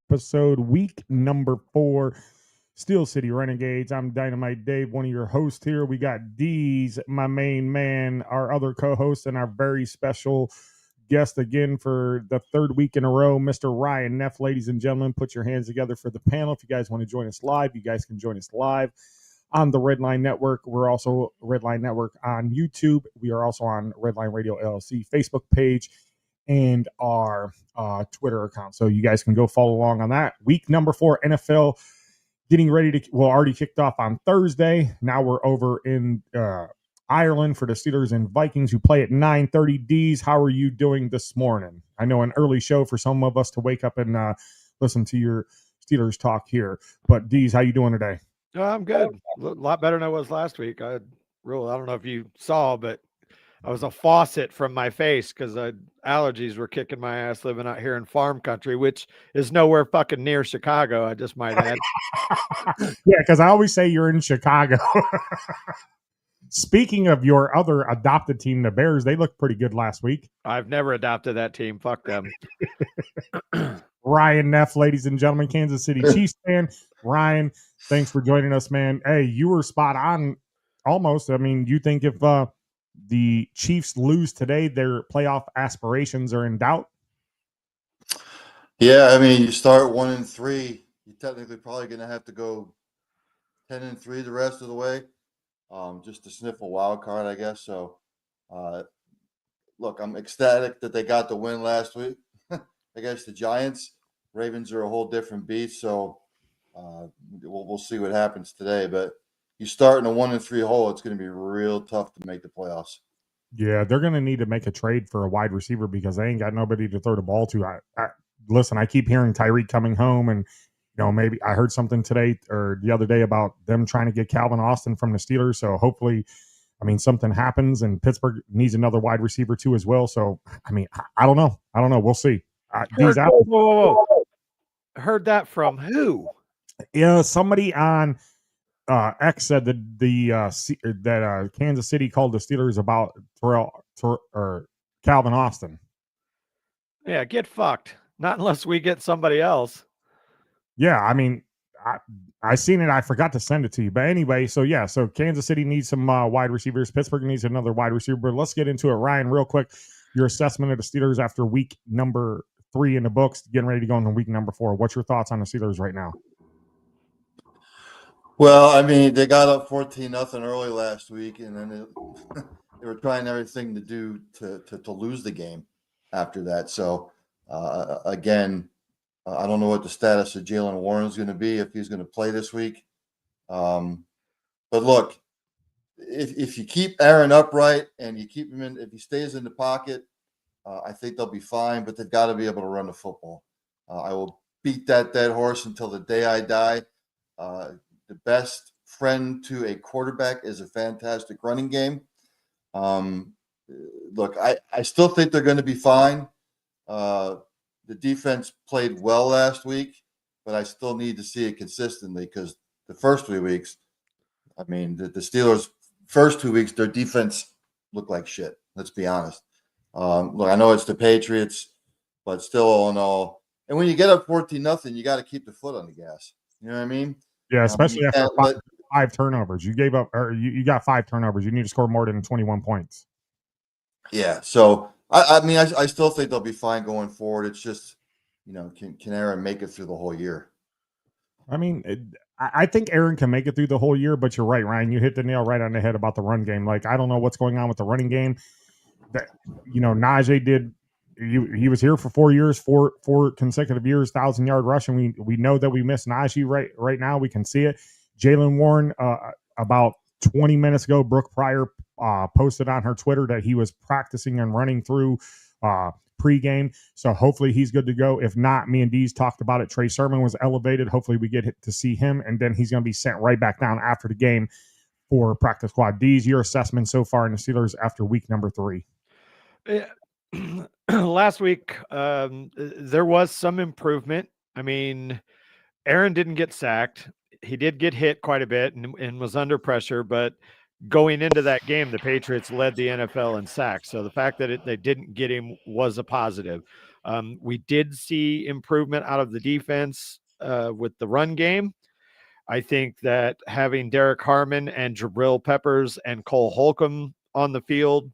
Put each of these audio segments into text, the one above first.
episode, week number 4, Steel City Renegades. I'm Dynamite Dave, one of your hosts here. We got D's, my main man, our other co-host, and our very special guest again for the third week in a row, Mr. Ryan Neff. Ladies and gentlemen, put your hands together for the panel. If you guys want to join us live, you guys can join us live on the Redline Network. We're also Redline Network on YouTube. We are also on Redline Radio LLC Facebook page and our Twitter account. So you guys can go follow along on that. Week number 4 NFL getting ready to, well, already kicked off on Thursday. Now we're over in Ireland for the Steelers and Vikings, who play at 9:30. D's, how are you doing this morning? I know an early show for some of us to wake up and listen to your Steelers talk here. But D's, how you doing today? I'm good. A lot better than I was last week. I don't know if you saw, but I was a faucet from my face because allergies were kicking my ass living out here in farm country, which is nowhere fucking near Chicago. I just might add. Yeah, because I always say you're in Chicago. Speaking of your other adopted team, the Bears, they looked pretty good last week. I've never adopted that team. Fuck them. Ryan Neff, ladies and gentlemen, Kansas City Chiefs fan. Ryan, thanks for joining us, man. Hey, you were spot on almost. I mean, you think if the Chiefs lose today, their playoff aspirations are in doubt? Yeah, I mean, you start 1-3, you're technically probably going to have to go 10-3 the rest of the way, just to sniff a wild card, I guess. So, look, I'm ecstatic that they got the win last week against the Giants. Ravens are a whole different beast, so we'll see what happens today. But you start in a 1-3 hole, it's going to be real tough to make the playoffs. Yeah, they're going to need to make a trade for a wide receiver because they ain't got nobody to throw the ball to. Listen, I keep hearing Tyreek coming home, and maybe I heard something today or the other day about them trying to get Calvin Austin from the Steelers. So hopefully, I mean, something happens, and Pittsburgh needs another wide receiver too as well. So I mean, I don't know. We'll see. Whoa. Heard that from who? Yeah, somebody on X said that Kansas City called the Steelers about Calvin Austin. Yeah, get fucked. Not unless we get somebody else. Yeah, I mean, I seen it. I forgot to send it to you. But anyway, so Kansas City needs some wide receivers. Pittsburgh needs another wide receiver. But let's get into it. Ryan, real quick, your assessment of the Steelers after week number 3 in the books, getting ready to go into week number 4. What's your thoughts on the Steelers right now? Well, I mean, they got up 14-0 early last week, and then they were trying everything to do to lose the game after that. So, again, I don't know what the status of Jaylen Warren is going to be, if he's going to play this week. But look, if you keep Aaron upright and you keep him in, if he stays in the pocket, I think they'll be fine, but they've got to be able to run the football. I will beat that dead horse until the day I die. The best friend to a quarterback is a fantastic running game. Look, I still think they're going to be fine. The defense played well last week, but I still need to see it consistently because the first 3 weeks, I mean, the Steelers' first 2 weeks, their defense looked like shit. Let's be honest. Look, I know it's the Patriots, but still, all in all, and when you get up 14-0, you got to keep the foot on the gas. You know what I mean? Yeah, especially after five turnovers. You gave up, or you got 5 turnovers. You need to score more than 21 points. Yeah, so I mean, I still think they'll be fine going forward. It's just, can Aaron make it through the whole year? I mean, I think Aaron can make it through the whole year, but you're right, Ryan. You hit the nail right on the head about the run game. Like, I don't know what's going on with the running game. That Najee did. He was here for 4 years, four consecutive years, 1,000-yard rush, and we know that we miss Najee right now. We can see it. Jaylen Warren, about 20 minutes ago, Brooke Pryor posted on her Twitter that he was practicing and running through pregame. So hopefully he's good to go. If not, me and Dee's talked about it. Trey Sermon was elevated. Hopefully we get to see him, and then he's going to be sent right back down after the game for practice squad. Dee's, your assessment so far in the Steelers after week number 3? Yeah. Last week, there was some improvement. I mean, Aaron didn't get sacked. He did get hit quite a bit and was under pressure, but going into that game, the Patriots led the NFL in sacks. So the fact that they didn't get him was a positive. We did see improvement out of the defense with the run game. I think that having Derek Harmon and Jabril Peppers and Cole Holcomb on the field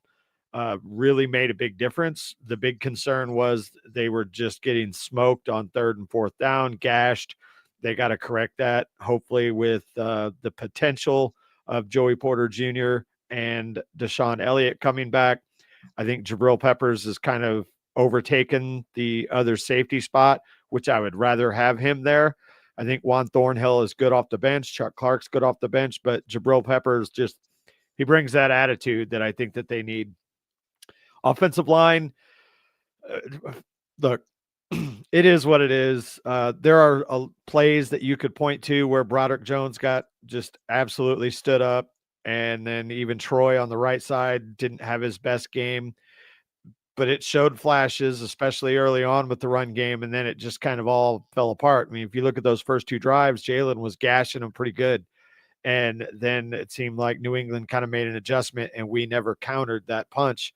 really made a big difference. The big concern was they were just getting smoked on 3rd and 4th down, gashed. They got to correct that, hopefully, with the potential of Joey Porter Jr. and Deshaun Elliott coming back. I think Jabril Peppers has kind of overtaken the other safety spot, which I would rather have him there. I think Juan Thornhill is good off the bench. Chuck Clark's good off the bench, but Jabril Peppers he brings that attitude that I think that they need. Offensive line, look, it is what it is. There are plays that you could point to where Broderick Jones got just absolutely stood up, and then even Troy on the right side didn't have his best game, but it showed flashes, especially early on with the run game, and then it just kind of all fell apart. I mean, if you look at those first 2 drives, Jalen was gashing them pretty good, and then it seemed like New England kind of made an adjustment, and we never countered that punch.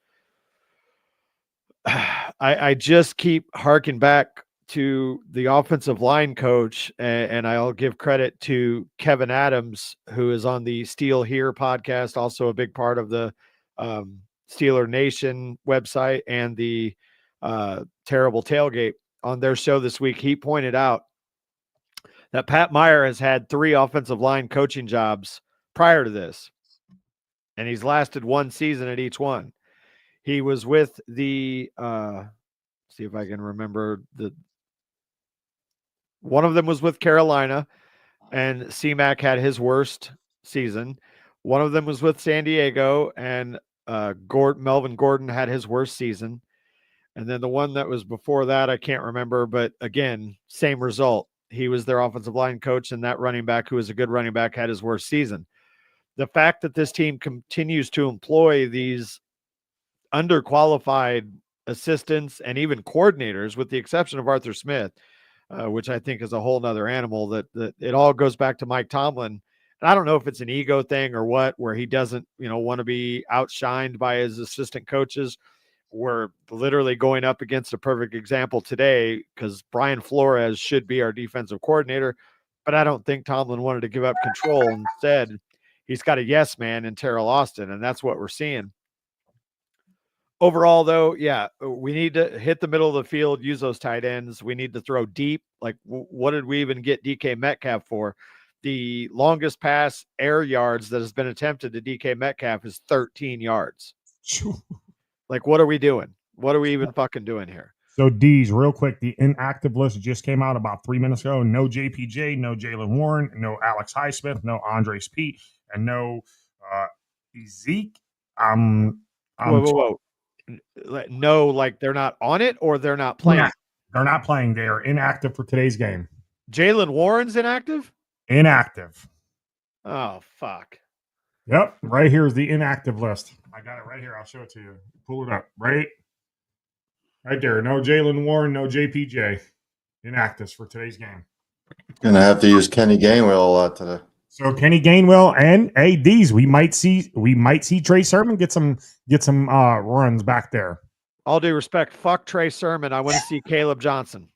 I just keep harking back to the offensive line coach, and I'll give credit to Kevin Adams, who is on the Steel Here podcast, also a big part of the Steeler Nation website and the Terrible Tailgate. On their show this week, he pointed out that Pat Meyer has had 3 offensive line coaching jobs prior to this, and he's lasted 1 season at each one. He was with the see if I can remember one of them was with Carolina, and C-Mac had his worst season. One of them was with San Diego, and Melvin Gordon had his worst season. And then the one that was before that, I can't remember, but again, same result. He was their offensive line coach, and that running back, who was a good running back, had his worst season. The fact that this team continues to employ these underqualified assistants and even coordinators, with the exception of Arthur Smith, which I think is a whole nother animal, that it all goes back to Mike Tomlin. And I don't know if it's an ego thing or what, where he doesn't, want to be outshined by his assistant coaches. We're literally going up against a perfect example today, because Brian Flores should be our defensive coordinator, but I don't think Tomlin wanted to give up control. Instead, he's got a yes man in Terrell Austin, and that's what we're seeing. Overall, though, yeah, we need to hit the middle of the field, use those tight ends. We need to throw deep. Like, what did we even get DK Metcalf for? The longest pass air yards that has been attempted to DK Metcalf is 13 yards. Like, what are we doing? What are we even fucking doing here? So, D's, real quick, the inactive list just came out about 3 minutes ago. No JPJ, no Jalen Warren, no Alex Highsmith, no Andres Pete, and no Zeke. Whoa. No, like they're not on it, or they're not playing? Yeah, they're not playing. They are inactive for today's game. Jalen Warren's inactive? Inactive. Oh, fuck. Yep. Right here is the inactive list. I got it right here. I'll show it to you. Pull it up. Right there. No Jalen Warren, no JPJ. Inactives for today's game. Gonna have to use Kenny Gainwell a lot today. So Kenny Gainwell and ADs, we might see Trey Sermon get some runs back there. All due respect, fuck Trey Sermon. I want to see Caleb Johnson.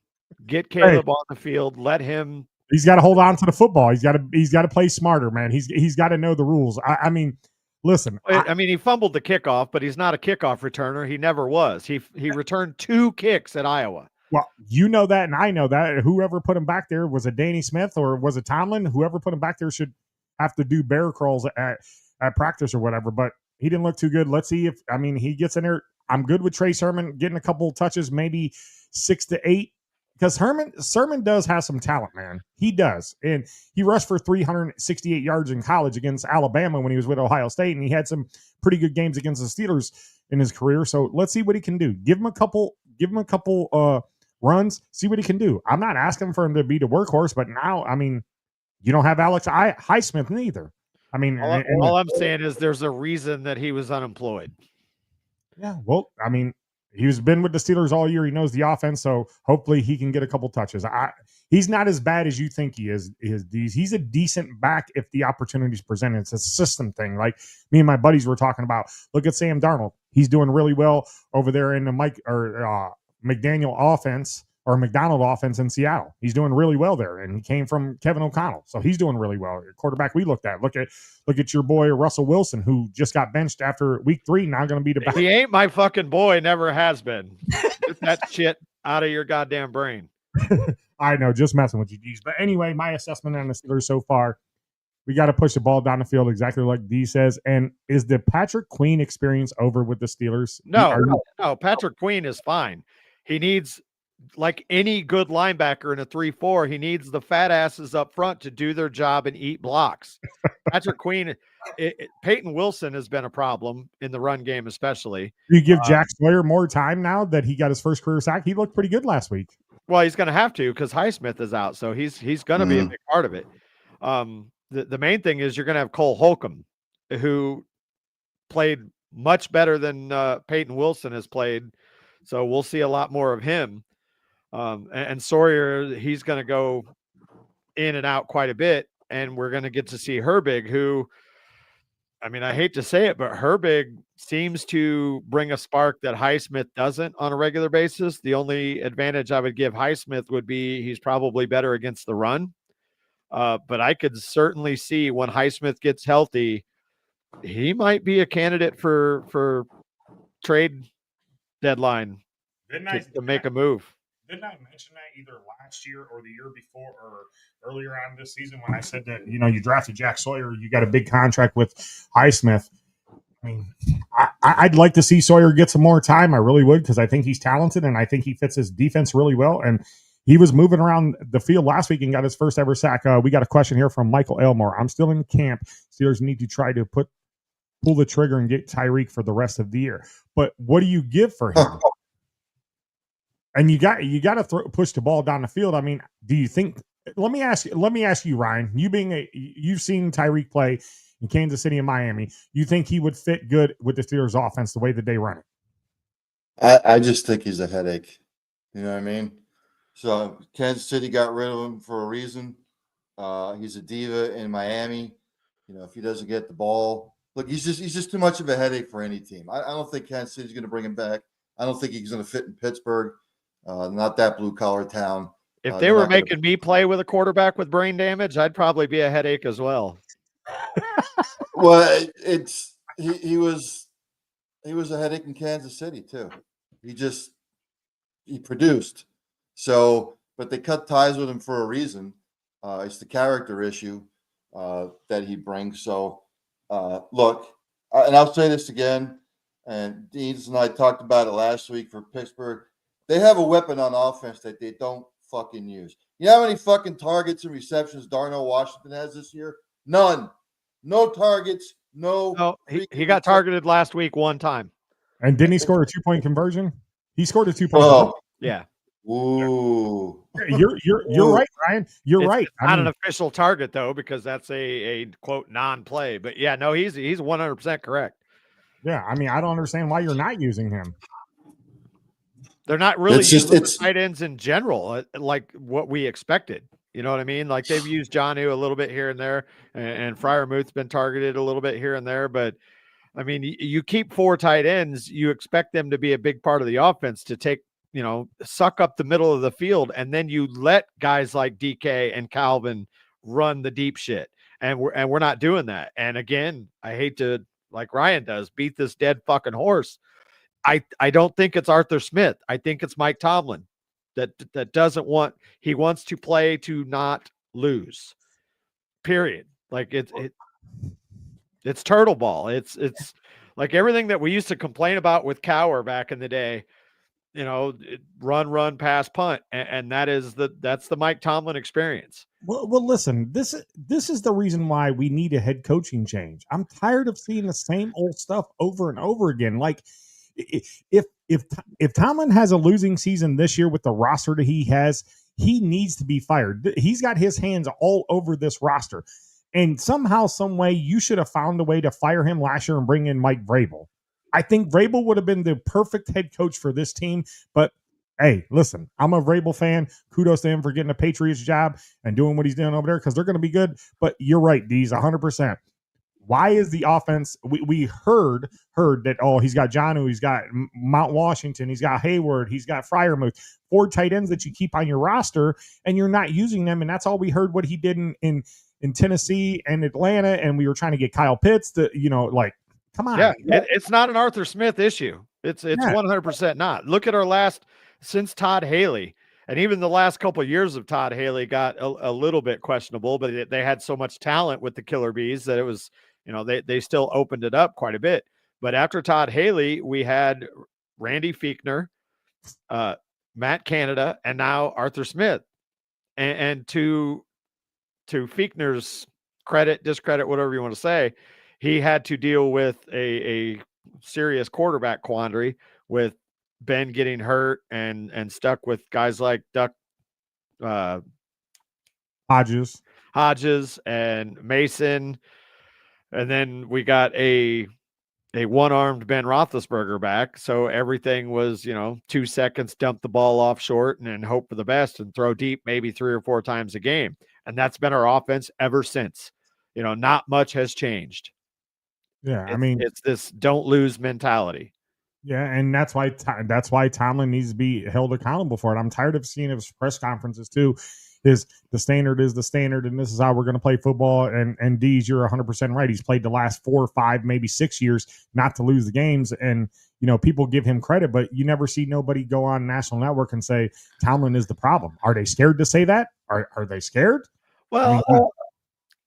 Get Caleb on the field. Let him. He's got to hold on to the football. He's got to play smarter, man. He's got to know the rules. I mean, listen. I mean, he fumbled the kickoff, but he's not a kickoff returner. He never was. He returned 2 kicks at Iowa. Well, you know that, and I know that. Whoever put him back there, was it Danny Smith or was it Tomlin? Whoever put him back there should have to do bear crawls at practice or whatever. But he didn't look too good. Let's see if he gets in there. I'm good with Trey Sermon getting a couple touches, maybe 6 to 8, because Sermon does have some talent, man. He does, and he rushed for 368 yards in college against Alabama when he was with Ohio State, and he had some pretty good games against the Steelers in his career. So let's see what he can do. Give him a couple runs, see what he can do. I'm not asking for him to be the workhorse, but now, you don't have Alex Highsmith neither. All I'm saying is there's a reason that he was unemployed. Yeah, well, he's been with the Steelers all year. He knows the offense, so hopefully he can get a couple touches. He's not as bad as you think he is. He's a decent back if the opportunity's presented. It's a system thing. Like me and my buddies were talking about. Look at Sam Darnold. He's doing really well over there in the McDaniel offense or McDonald offense in Seattle. He's doing really well there, and he came from Kevin O'Connell, so he's doing really well. Quarterback we looked at. Look at your boy Russell Wilson, who just got benched after week 3. Now going to be the back. He ain't my fucking boy. Never has been. Get that shit out of your goddamn brain. I know, just messing with you, D's. But anyway, my assessment on the Steelers so far. We got to push the ball down the field exactly like D says. And is the Patrick Queen experience over with the Steelers? No. Patrick Queen is fine. He needs, like any good linebacker in a 3-4, he needs the fat asses up front to do their job and eat blocks. Patrick Queen, Peyton Wilson has been a problem in the run game, especially. You give Jack Sawyer more time now that he got his first career sack. He looked pretty good last week. Well, he's going to have to because Highsmith is out, so he's going to be a big part of it. The main thing is you're going to have Cole Holcomb, who played much better than Peyton Wilson has played. So we'll see a lot more of him. And Sawyer, he's going to go in and out quite a bit. And we're going to get to see Herbig, who, I mean, I hate to say it, but Herbig seems to bring a spark that Highsmith doesn't on a regular basis. The only advantage I would give Highsmith would be he's probably better against the run. But I could certainly see when Highsmith gets healthy, he might be a candidate for trade deadline to make a move. Didn't I mention that either last year or the year before or earlier on this season when I said that, you drafted Jack Sawyer, you got a big contract with Highsmith. I mean, I'd like to see Sawyer get some more time. I really would, because I think he's talented and I think he fits his defense really well. And he was moving around the field last week and got his first ever sack. We got a question here from Michael Elmore. I'm still in camp. Steelers need to try to pull the trigger and get Tyreek for the rest of the year. But what do you give for him? And you got to push the ball down the field. I mean, do you think? Let me ask you, Ryan. You've seen Tyreek play in Kansas City and Miami. You think he would fit good with the Steelers' offense the way that they run it? I just think he's a headache. You know what I mean? So Kansas City got rid of him for a reason. He's a diva in Miami. If he doesn't get the ball, look, he's just too much of a headache for any team. I don't think Kansas City's going to bring him back. I don't think he's going to fit in Pittsburgh. Not that blue collar town. If they were making me play with a quarterback with brain damage, I'd probably be a headache as well. Well, he was a headache in Kansas City too. He produced. So, but they cut ties with him for a reason. It's the character issue that he brings. So, look, and I'll say this again, and Deans and I talked about it last week for Pittsburgh. They have a weapon on offense that they don't fucking use. You know how many fucking targets and receptions Darnell Washington has this year? None. No targets. No. He got targeted last week one time. And didn't he score a 2-point conversion? He scored a 2-point conversion. Yeah. Ooh. You're right, Ryan. You're right. It's not an official target though, because that's a quote non-play. But yeah, no, he's 100% correct. Yeah, I mean, I don't understand why you're not using him. They're not really using tight ends in general, like what we expected. You know what I mean? Like they've used Jonnu a little bit here and there, and Freiermuth's been targeted a little bit here and there. But I mean, you keep 4 tight ends, you expect them to be a big part of the offense to take, suck up the middle of the field, and then you let guys like DK and Calvin run the deep shit. And we're not doing that. And again, I hate to, like Ryan does, beat this dead fucking horse. I don't think it's Arthur Smith. I think it's Mike Tomlin that doesn't want, he wants to play to not lose. Period. Like it's turtle ball. It's like everything that we used to complain about with Cowher back in the day, run, pass, punt. And that's the Mike Tomlin experience. Well, listen, this is the reason why we need a head coaching change. I'm tired of seeing the same old stuff over and over again. Like, if Tomlin has a losing season this year with the roster that he has, he needs to be fired. He's got his hands all over this roster, and somehow, some way, you should have found a way to fire him last year and bring in Mike Vrabel. I think Vrabel would have been the perfect head coach for this team. But hey, listen, I'm a Vrabel fan. Kudos to him for getting a Patriots job and doing what he's doing over there, because they're going to be good. But you're right, D's, 100%. Why is the offense? We heard that, oh, he's got Jonnu, he's got Mount Washington, he's got Hayward, he's got Freiermuth, 4 tight ends that you keep on your roster, and you're not using them. And that's all we heard what he did in Tennessee and Atlanta. And we were trying to get Kyle Pitts to, like, come on. Yeah, it's not an Arthur Smith issue. It's 100% not. Look at our last since Todd Haley. And even the last couple of years of Todd Haley got a little bit questionable, but they had so much talent with the Killer Bees that it was, they still opened it up quite a bit. But after Todd Haley, we had Randy Fichtner, Matt Canada, and now Arthur Smith. And to Fichtner's credit, discredit, whatever you want to say, he had to deal with a serious quarterback quandary with Ben getting hurt and stuck with guys like Hodges and Mason. And then we got a one-armed Ben Roethlisberger back. So everything was, 2 seconds, dump the ball off short and hope for the best and throw deep maybe 3 or 4 times a game. And that's been our offense ever since. Not much has changed. Yeah, it's this don't lose mentality. Yeah, and that's why Tomlin needs to be held accountable for it. I'm tired of seeing his press conferences too. Is the standard, and this is how we're going to play football. And D's, you're 100% right. He's played the last 4 or 5, maybe 6 years not to lose the games, and people give him credit, but you never see nobody go on national network and say Tomlin is the problem. Are they scared to say that? Are they scared? Well,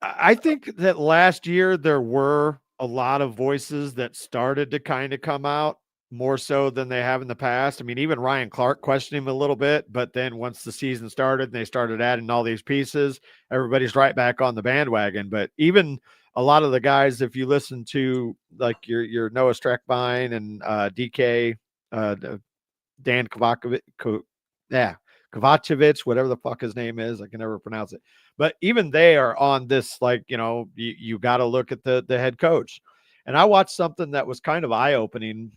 I think that last year there were a lot of voices that started to kind of come out more so than they have in the past. I mean, even Ryan Clark questioned him a little bit, but then once the season started and they started adding all these pieces, everybody's right back on the bandwagon. But even a lot of the guys, if you listen to like your Noah Streckbein and DK, Dan Kovacevic, whatever the fuck his name is, I can never pronounce it. But even they are on this, like, you got to look at the head coach. And I watched something that was kind of eye-opening.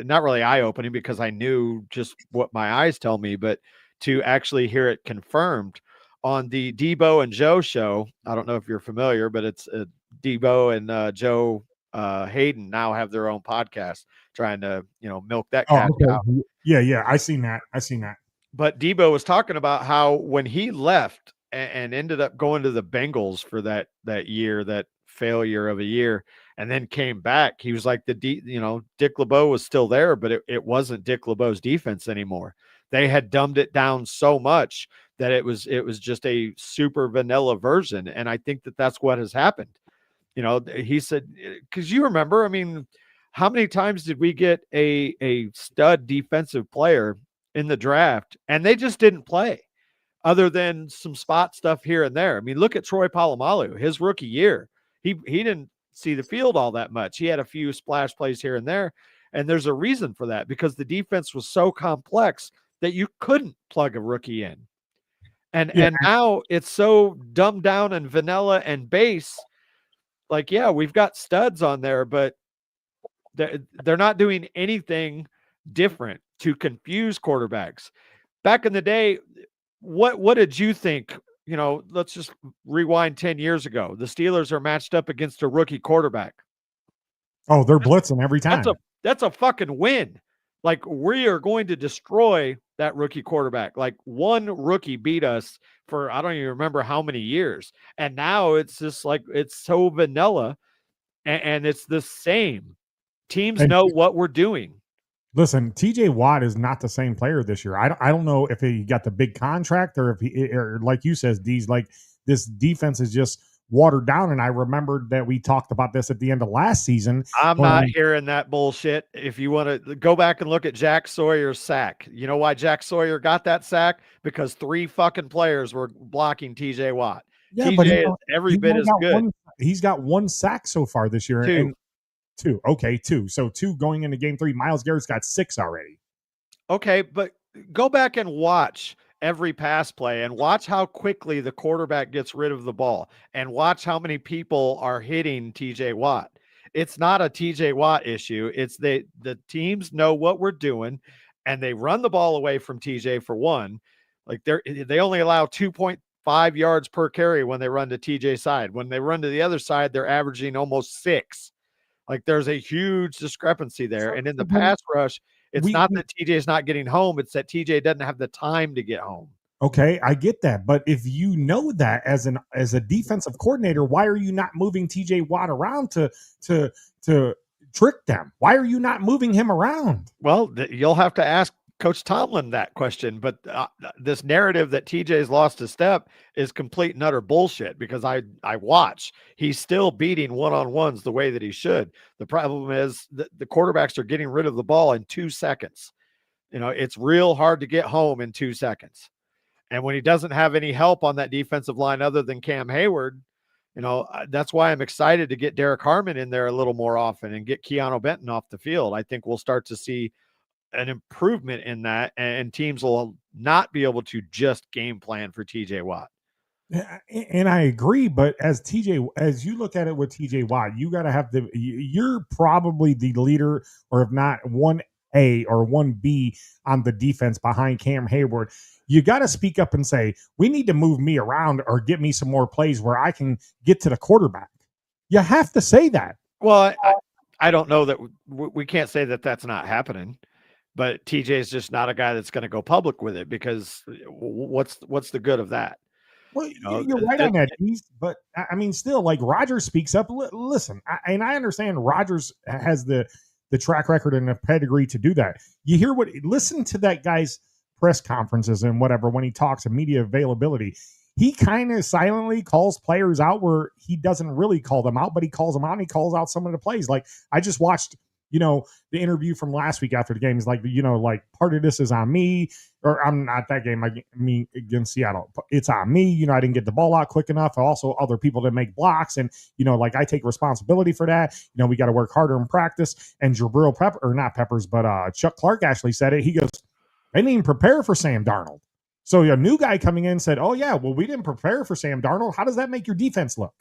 Not really eye-opening because I knew just what my eyes tell me, but to actually hear it confirmed on the Debo and Joe show. I don't know if you're familiar, but it's Debo and Joe Hayden now have their own podcast trying to, milk that cat out. Yeah. I seen that. But Debo was talking about how when he left and ended up going to the Bengals for that year, that failure of a year, and then came back, he was like Dick LeBeau was still there, but it wasn't Dick LeBeau's defense anymore. They had dumbed it down so much that it was just a super vanilla version. And I think that that's what has happened. He said, because you remember, I mean, how many times did we get a stud defensive player in the draft and they just didn't play other than some spot stuff here and there? I mean, look at Troy Polamalu, his rookie year. He didn't see the field all that much. He had a few splash plays here and there. And there's a reason for that, because the defense was so complex that you couldn't plug a rookie in. And now it's so dumbed down and vanilla and base. Like, yeah, we've got studs on there, but they're not doing anything different to confuse quarterbacks. Back in the day, what did you think? Let's just rewind 10 years ago. The Steelers are matched up against a rookie quarterback. Oh, they're blitzing every time. That's a fucking win. Like, we are going to destroy that rookie quarterback. Like, one rookie beat us for, I don't even remember how many years. And now it's just like, it's so vanilla and it's the same. Teams know what we're doing. Listen, TJ Watt is not the same player this year. I don't know if he got the big contract or or like you says, D's, like, this defense is just watered down. And I remembered that we talked about this at the end of last season. I'm not hearing that bullshit. If you want to go back and look at Jack Sawyer's sack, you know why Jack Sawyer got that sack? Because 3 fucking players were blocking TJ Watt. Yeah, TJ but is every bit as good. He's got 1 sack so far this year. 2. 2. Okay, 2. So 2 going into game 3. Myles Garrett's got 6 already. Okay, but go back and watch every pass play and watch how quickly the quarterback gets rid of the ball and watch how many people are hitting TJ Watt. It's not a TJ Watt issue. It's the teams know what we're doing and they run the ball away from TJ for one. Like, they only allow 2.3 5 yards per carry when they run to TJ's side. When they run to the other side, they're averaging almost 6. Like, there's a huge discrepancy there. And in the pass rush, it's not that TJ is not getting home. It's that TJ doesn't have the time to get home. Okay, I get that, but if you know that as a defensive coordinator, why are you not moving TJ Watt around to trick them? Why are you not moving him around? Well, you'll have to ask Coach Tomlin that question, but this narrative that TJ's lost a step is complete and utter bullshit, because I watch. He's still beating one-on-ones the way that he should. The problem is that the quarterbacks are getting rid of the ball in 2 seconds. It's real hard to get home in 2 seconds. And when he doesn't have any help on that defensive line other than Cam Hayward, that's why I'm excited to get Derek Harmon in there a little more often and get Keanu Benton off the field. I think we'll start to see an improvement in that, and teams will not be able to just game plan for TJ Watt. And I agree, but as you look at it with TJ Watt, you got to have you're probably the leader, or if not 1A or 1B on the defense behind Cam Hayward. You got to speak up and say, we need to move me around or get me some more plays where I can get to the quarterback. You have to say that. Well, I don't know that we can't say that that's not happening, but TJ is just not a guy that's going to go public with it, because what's the good of that? Well, you're right on that, but I mean, still, like, Rodgers speaks up. Listen, I understand Rodgers has the track record and the pedigree to do that. Listen to that guy's press conferences and whatever, when he talks of media availability, he kind of silently calls players out where he doesn't really call them out, but he calls them out, and he calls out some of the plays. Like, I just watched, the interview from last week after the game. Is like, like, part of this is on me, or I'm not that game. I mean, against Seattle, it's on me. I didn't get the ball out quick enough. Also, other people didn't make blocks, and like, I take responsibility for that. We got to work harder in practice. And Jabril Chuck Clark actually said it. He goes, they didn't even prepare for Sam Darnold. So a new guy coming in said, oh, yeah, well, we didn't prepare for Sam Darnold. How does that make your defense look?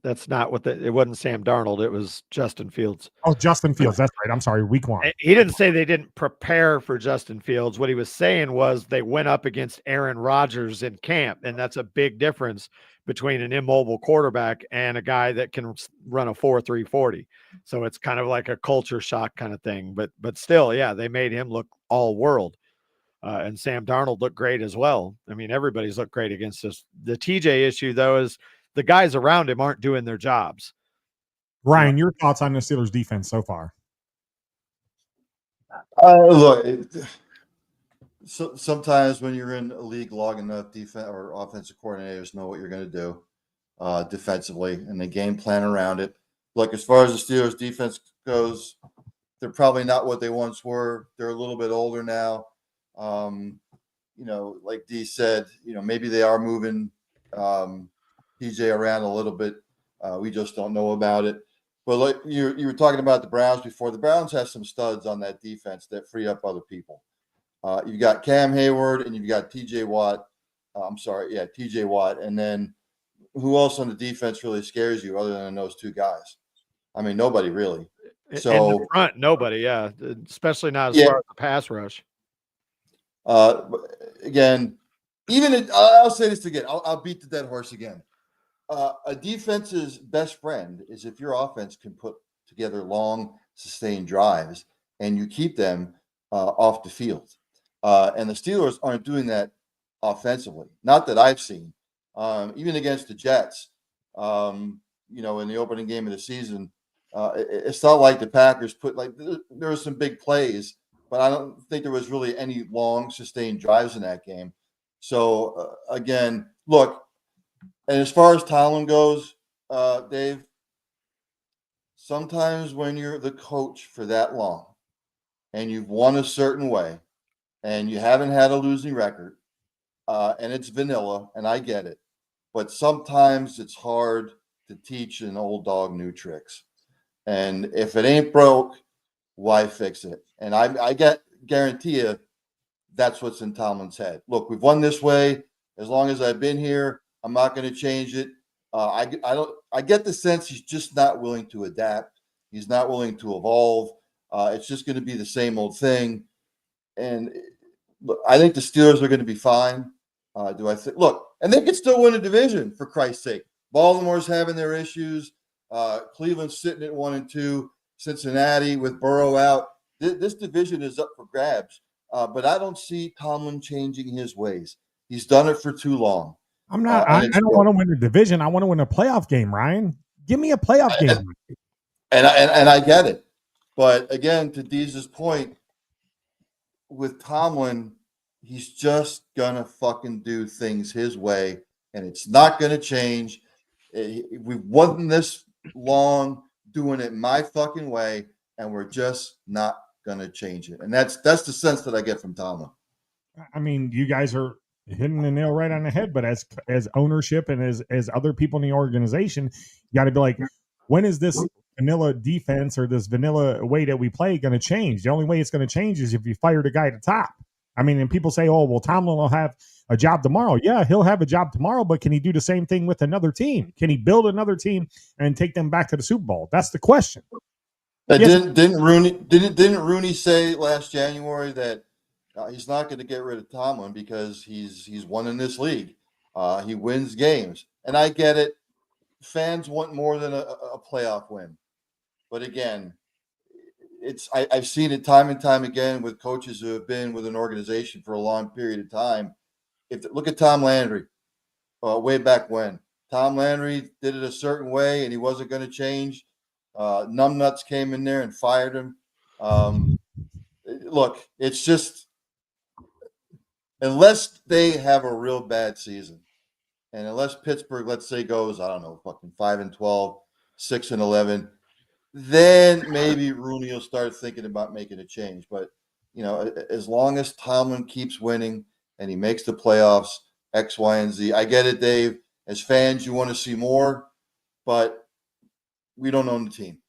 That's not it wasn't Sam Darnold. It was Justin Fields. Oh, Justin Fields. That's right. I'm sorry. Week 1. He didn't say they didn't prepare for Justin Fields. What he was saying was they went up against Aaron Rodgers in camp, and that's a big difference between an immobile quarterback and a guy that can run a 4.3 40. So it's kind of like a culture shock kind of thing. But still, yeah, they made him look all world. And Sam Darnold looked great as well. I mean, everybody's looked great against us. The TJ issue, though, is the guys around him aren't doing their jobs. Ryan, your thoughts on the Steelers defense so far? Look, sometimes when you're in a league long enough, defense or offensive coordinators know what you're going to do defensively, and they game plan around it. Look, as far as the Steelers defense goes, they're probably not what they once were. They're a little bit older now. Like Dee said, maybe they are moving TJ around a little bit. We just don't know about it. But like you were talking about the Browns before. The Browns have some studs on that defense that free up other people. You've got Cam Hayward and you've got TJ Watt. TJ Watt. And then who else on the defense really scares you other than those two guys? I mean, nobody really. So in the front, nobody, yeah, especially not as far as the pass rush. Again, I'll say this again. I'll beat the dead horse again. A defense's best friend is if your offense can put together long, sustained drives and you keep them off the field. And the Steelers aren't doing that offensively. Not that I've seen. Even against the Jets, in the opening game of the season, it's not like the Packers there were some big plays, but I don't think there was really any long, sustained drives in that game. So, again, look, and as far as Tomlin goes, Dave, sometimes when you're the coach for that long and you've won a certain way and you haven't had a losing record, and it's vanilla, and I get it, but sometimes it's hard to teach an old dog new tricks. And if it ain't broke, why fix it? And I guarantee you that's what's in Tomlin's head. Look, we've won this way. As long as I've been here, I'm not going to change it. I get the sense he's just not willing to adapt. He's not willing to evolve. It's just going to be the same old thing. And look, I think the Steelers are going to be fine. Look, and they could still win a division, for Christ's sake. Baltimore's having their issues. Cleveland's sitting at 1-2. Cincinnati with Burrow out. This division is up for grabs. But I don't see Tomlin changing his ways. He's done it for too long. I'm not. I don't want to win a division. I want to win a playoff game, Ryan. Give me a playoff game. And I get it. But again, to Deez's point, with Tomlin, he's just gonna fucking do things his way, and it's not gonna change. We've won this long doing it my fucking way, and we're just not gonna change it. And that's the sense that I get from Tomlin. I mean, you guys are hitting the nail right on the head, but as ownership and as other people in the organization, you got to be like, when is this vanilla defense or this vanilla way that we play going to change? The only way it's going to change is if you fire the guy at the top. I mean, and people say, oh, well, Tomlin will have a job tomorrow. Yeah, he'll have a job tomorrow, but can he do the same thing with another team? Can he build another team and take them back to the Super Bowl? That's the question. Didn't Rooney say last January that he's not going to get rid of Tomlin because he's won in this league. He wins games, and I get it. Fans want more than a playoff win, but again, I've seen it time and time again with coaches who have been with an organization for a long period of time. Look at Tom Landry, way back when. Tom Landry did it a certain way, and he wasn't going to change. Numbnuts came in there and fired him. Look, it's just unless they have a real bad season, and unless Pittsburgh, let's say, goes, I don't know, fucking 5-12, 6-11, then maybe Rooney will start thinking about making a change. But, as long as Tomlin keeps winning and he makes the playoffs, X, Y, and Z. I get it, Dave. As fans, you want to see more, but we don't own the team.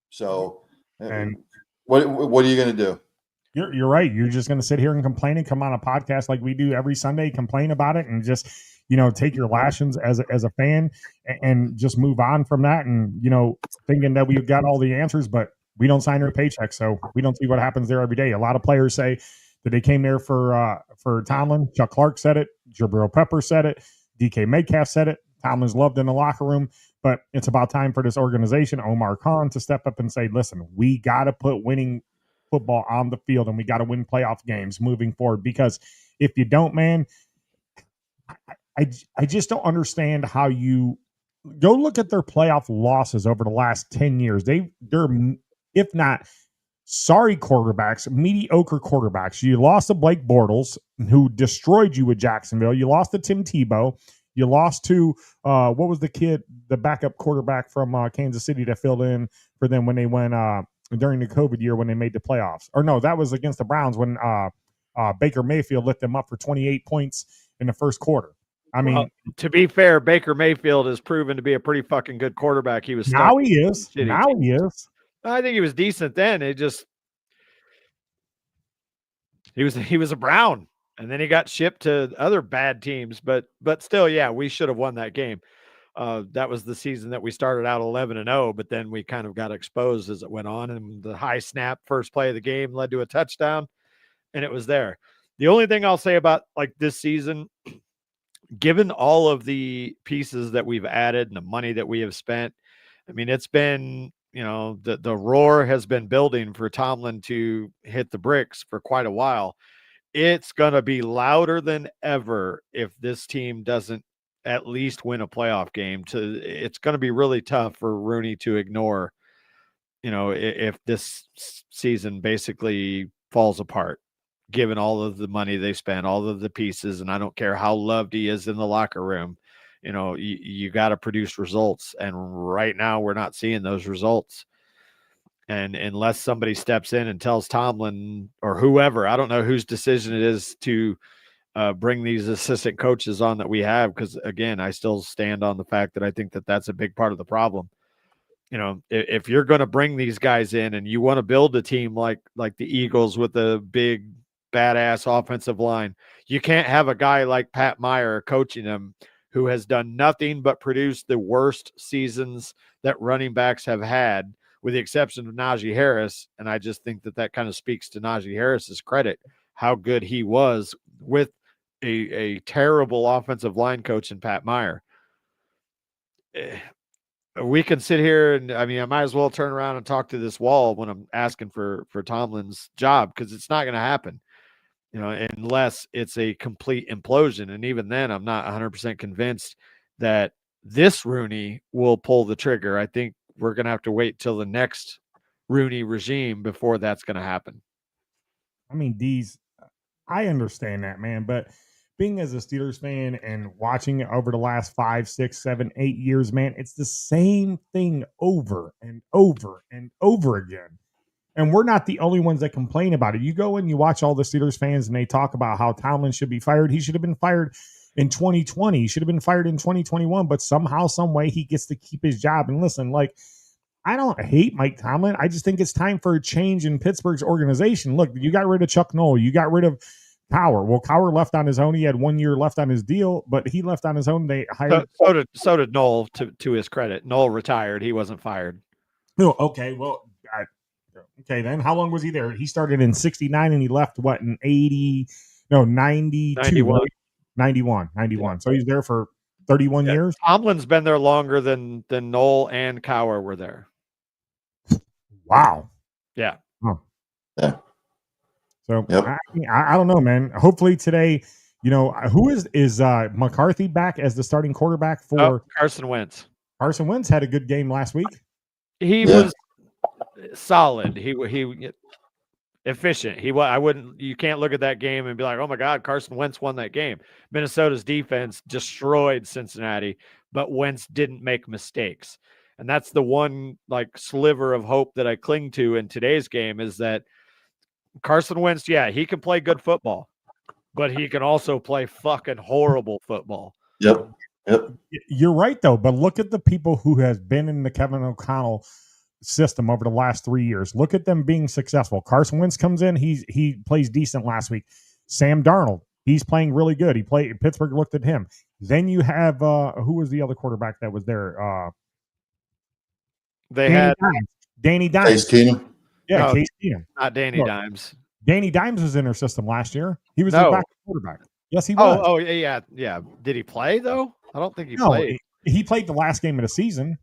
So what are you going to do? You're right. You're just going to sit here and complain and come on a podcast like we do every Sunday, complain about it, and just, take your lashings as a fan and just move on from that. And, thinking that we've got all the answers, but we don't sign our paycheck. So we don't see what happens there every day. A lot of players say that they came there for Tomlin. Chuck Clark said it. Jabril Pepper said it. DK Metcalf said it. Tomlin's loved in the locker room, but it's about time for this organization, Omar Khan, to step up and say, listen, we got to put winning football on the field, and we got to win playoff games moving forward, because if you don't, man, I just don't understand how you go look at their playoff losses over the last 10 years. They're, if not sorry quarterbacks, mediocre quarterbacks. You lost to Blake Bortles, who destroyed you with Jacksonville. You lost to Tim Tebow. You lost to what was the backup quarterback from Kansas City that filled in for them when they went during the COVID year when they made the playoffs. Or no, that was against the Browns when Baker Mayfield lit them up for 28 points in the first quarter. I mean, well, to be fair, Baker Mayfield has proven to be a pretty fucking good quarterback. He was now he is. Now he is. I think he was decent then. He was a Brown, and then he got shipped to other bad teams. But still, yeah, we should have won that game. That was the season that we started out 11-0, but then we kind of got exposed as it went on, and the high snap first play of the game led to a touchdown, and it was there. The only thing I'll say about like this season, given all of the pieces that we've added and the money that we have spent, I mean, it's been, the roar has been building for Tomlin to hit the bricks for quite a while. It's going to be louder than ever if this team doesn't at least win a playoff game. It's going to be really tough for Rooney to ignore, if this season basically falls apart, given all of the money they spent, all of the pieces. And I don't care how loved he is in the locker room, you got to produce results. And right now we're not seeing those results. And unless somebody steps in and tells Tomlin or whoever, I don't know whose decision it is to bring these assistant coaches on that we have. Because again, I still stand on the fact that I think that that's a big part of the problem. If you're going to bring these guys in and you want to build a team like the Eagles with a big badass offensive line, you can't have a guy like Pat Meyer coaching them who has done nothing but produce the worst seasons that running backs have had, with the exception of Najee Harris. And I just think that kind of speaks to Najee Harris's credit, how good he was with a terrible offensive line coach in Pat Meyer. We can sit here and I might as well turn around and talk to this wall when I'm asking for Tomlin's job, because it's not going to happen, unless it's a complete implosion. And even then, I'm not 100% convinced that this Rooney will pull the trigger. I think we're going to have to wait till the next Rooney regime before that's going to happen. I understand that, man, but being as a Steelers fan and watching it over the last 5, 6, 7, 8 years, man, it's the same thing over and over and over again. And we're not the only ones that complain about it. You go and you watch all the Steelers fans and they talk about how Tomlin should be fired. He should have been fired in 2020. He should have been fired in 2021, but somehow, some way he gets to keep his job. And listen, I don't hate Mike Tomlin. I just think it's time for a change in Pittsburgh's organization. Look, you got rid of Chuck Noll. You got rid of Cowher. Well, Cowher left on his own. He had 1 year left on his deal, but he left on his own. They hired. So did Noll, to his credit. Noll retired. He wasn't fired. No, okay. Well, okay, then how long was he there? He started in 69 and he left in 92? 91. Yeah. So he's there for 31 years. Tomlin's been there longer than Noll and Cowher were there. Wow. Yeah. Huh. Yeah. So I don't know, man. Hopefully today, who is McCarthy back as the starting quarterback for Carson Wentz. Carson Wentz had a good game last week. He was solid. He efficient. You can't look at that game and be like, oh my God, Carson Wentz won that game. Minnesota's defense destroyed Cincinnati, but Wentz didn't make mistakes. And that's the one sliver of hope that I cling to in today's game, is that Carson Wentz, he can play good football, but he can also play fucking horrible football. Yep. You're right, though. But look at the people who has been in the Kevin O'Connell system over the last 3 years. Look at them being successful. Carson Wentz comes in. He plays decent last week. Sam Darnold, he's playing really good. Pittsburgh looked at him. Then you have who was the other quarterback that was there? Danny Dimes. Case Keenum. Yeah, Case Keenum. Not Danny Dimes. Danny Dimes was in their system last year. He was their backup quarterback. Yes, he was. Oh, yeah. Did he play though? I don't think he played. He played the last game of the season.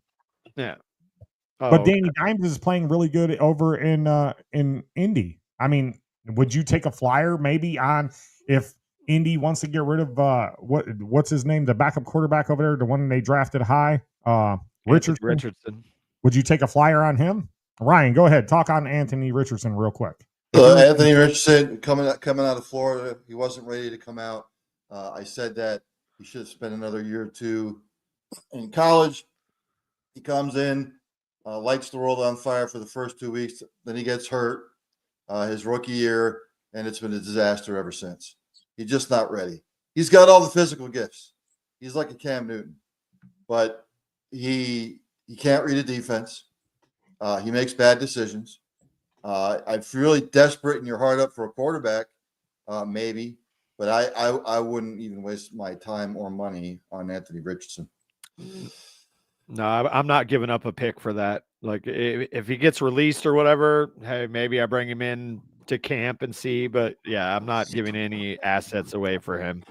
Yeah. But Danny Dimes is playing really good over in Indy. Would you take a flyer maybe on if Indy wants to get rid of what's his name, the backup quarterback over there, the one they drafted high, Richardson? Would you take a flyer on him? Ryan, go ahead. Talk on Anthony Richardson real quick. Anthony Richardson coming out of Florida, he wasn't ready to come out. I said that he should have spent another year or two in college. He comes in, lights the world on fire for the first 2 weeks. Then he gets hurt his rookie year, and it's been a disaster ever since. He's just not ready. He's got all the physical gifts. He's like a Cam Newton, but he can't read a defense. He makes bad decisions. I'm really desperate in your heart up for a quarterback, maybe, but I wouldn't even waste my time or money on Anthony Richardson. No, I'm not giving up a pick for that. If he gets released or whatever, hey, maybe I bring him in to camp and see. But yeah, I'm not giving any assets away for him.